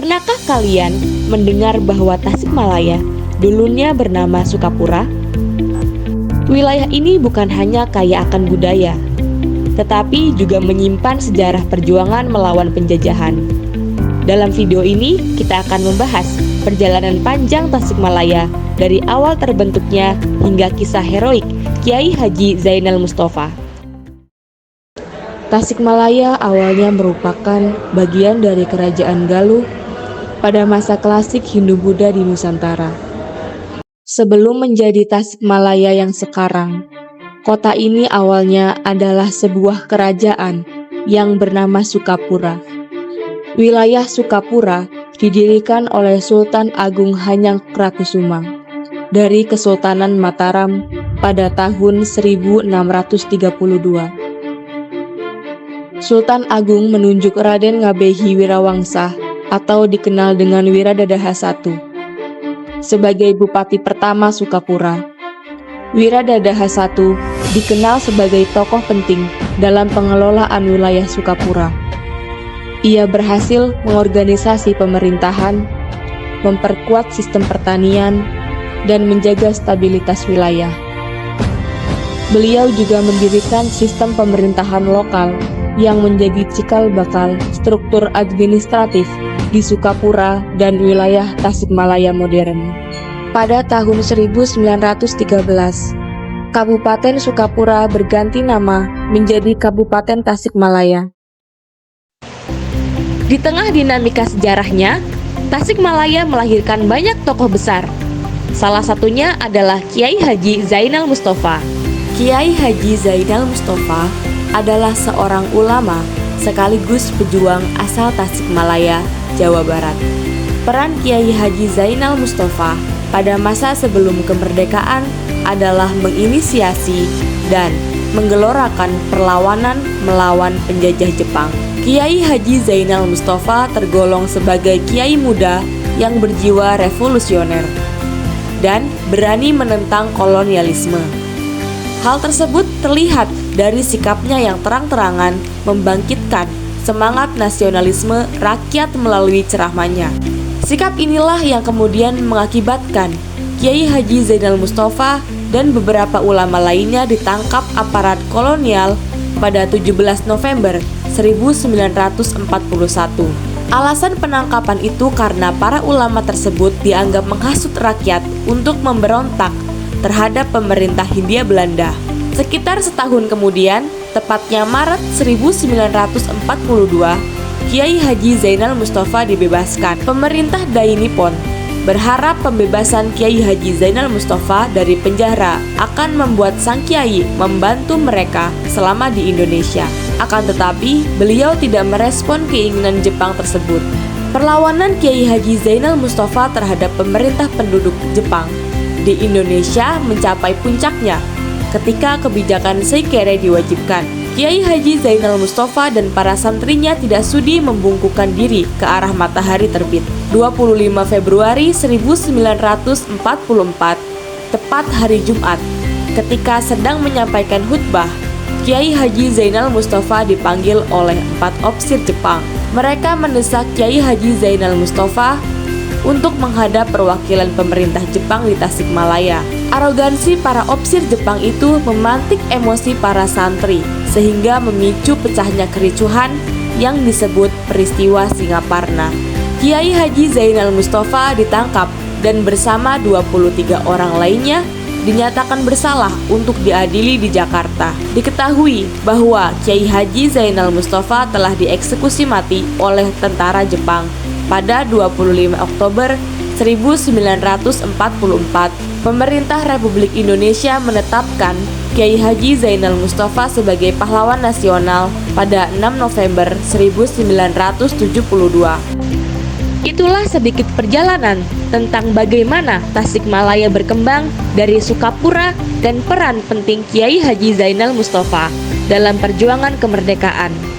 Pernahkah kalian mendengar bahwa Tasikmalaya dulunya bernama Sukapura? Wilayah ini bukan hanya kaya akan budaya, tetapi juga menyimpan sejarah perjuangan melawan penjajahan. Dalam video ini, kita akan membahas perjalanan panjang Tasikmalaya dari awal terbentuknya hingga kisah heroik Kiai Haji Zainal Mustafa. Tasikmalaya awalnya merupakan bagian dari Kerajaan Galuh pada masa klasik Hindu-Buddha di Nusantara. Sebelum menjadi Tasikmalaya yang sekarang, kota ini awalnya adalah sebuah kerajaan yang bernama Sukapura. Wilayah Sukapura didirikan oleh Sultan Agung Hanyangkrakusuma dari Kesultanan Mataram pada tahun 1632. Sultan Agung menunjuk Raden Ngabehi Wirawangsa atau dikenal dengan Wiradadaha I sebagai Bupati pertama Sukapura. Wiradadaha I dikenal sebagai tokoh penting dalam pengelolaan wilayah Sukapura. Ia berhasil mengorganisasi pemerintahan, memperkuat sistem pertanian, dan menjaga stabilitas wilayah. Beliau juga mendirikan sistem pemerintahan lokal yang menjadi cikal bakal struktur administratif di Sukapura dan wilayah Tasikmalaya modern. Pada tahun 1913, Kabupaten Sukapura berganti nama menjadi Kabupaten Tasikmalaya. Di tengah dinamika sejarahnya, Tasikmalaya melahirkan banyak tokoh besar. Salah satunya adalah Kiai Haji Zainal Mustafa. Kiai Haji Zainal Mustafa adalah seorang ulama sekaligus pejuang asal Tasikmalaya, Jawa Barat. Peran Kiai Haji Zainal Mustafa pada masa sebelum kemerdekaan adalah menginisiasi dan menggelorakan perlawanan melawan penjajah Jepang. Kiai Haji Zainal Mustafa tergolong sebagai kiai muda yang berjiwa revolusioner dan berani menentang kolonialisme. Hal tersebut terlihat dari sikapnya yang terang-terangan membangkitkan semangat nasionalisme rakyat melalui ceramahnya. Sikap inilah yang kemudian mengakibatkan Kiai Haji Zainal Mustafa dan beberapa ulama lainnya ditangkap aparat kolonial pada 17 November 1941. Alasan penangkapan itu karena para ulama tersebut dianggap menghasut rakyat untuk memberontak terhadap pemerintah Hindia Belanda. Sekitar setahun kemudian, tepatnya Maret 1942, Kiai Haji Zainal Mustafa dibebaskan. Pemerintah Dai Nippon berharap pembebasan Kiai Haji Zainal Mustafa dari penjara akan membuat sang kiai membantu mereka selama di Indonesia. Akan tetapi, beliau tidak merespon keinginan Jepang tersebut. Perlawanan Kiai Haji Zainal Mustafa terhadap pemerintah penduduk Jepang di Indonesia mencapai puncaknya ketika kebijakan Seikere diwajibkan. Kiai Haji Zainal Mustafa dan para santrinya tidak sudi membungkukkan diri ke arah matahari terbit. 25 Februari 1944, tepat hari Jumat, ketika sedang menyampaikan khutbah, Kiai Haji Zainal Mustafa dipanggil oleh 4 opsir Jepang. Mereka mendesak Kiai Haji Zainal Mustafa untuk menghadap perwakilan pemerintah Jepang di Tasikmalaya. Arogansi para opsir Jepang itu memantik emosi para santri, sehingga memicu pecahnya kericuhan yang disebut peristiwa Singaparna. Kiai Haji Zainal Mustafa ditangkap dan bersama 23 orang lainnya dinyatakan bersalah untuk diadili di Jakarta. Diketahui bahwa Kiai Haji Zainal Mustafa telah dieksekusi mati oleh tentara Jepang pada 25 Oktober 1944. Pemerintah Republik Indonesia menetapkan Kiai Haji Zainal Mustafa sebagai pahlawan nasional pada 6 November 1972. Itulah sedikit perjalanan tentang bagaimana Tasikmalaya berkembang dari Sukapura dan peran penting Kiai Haji Zainal Mustafa dalam perjuangan kemerdekaan.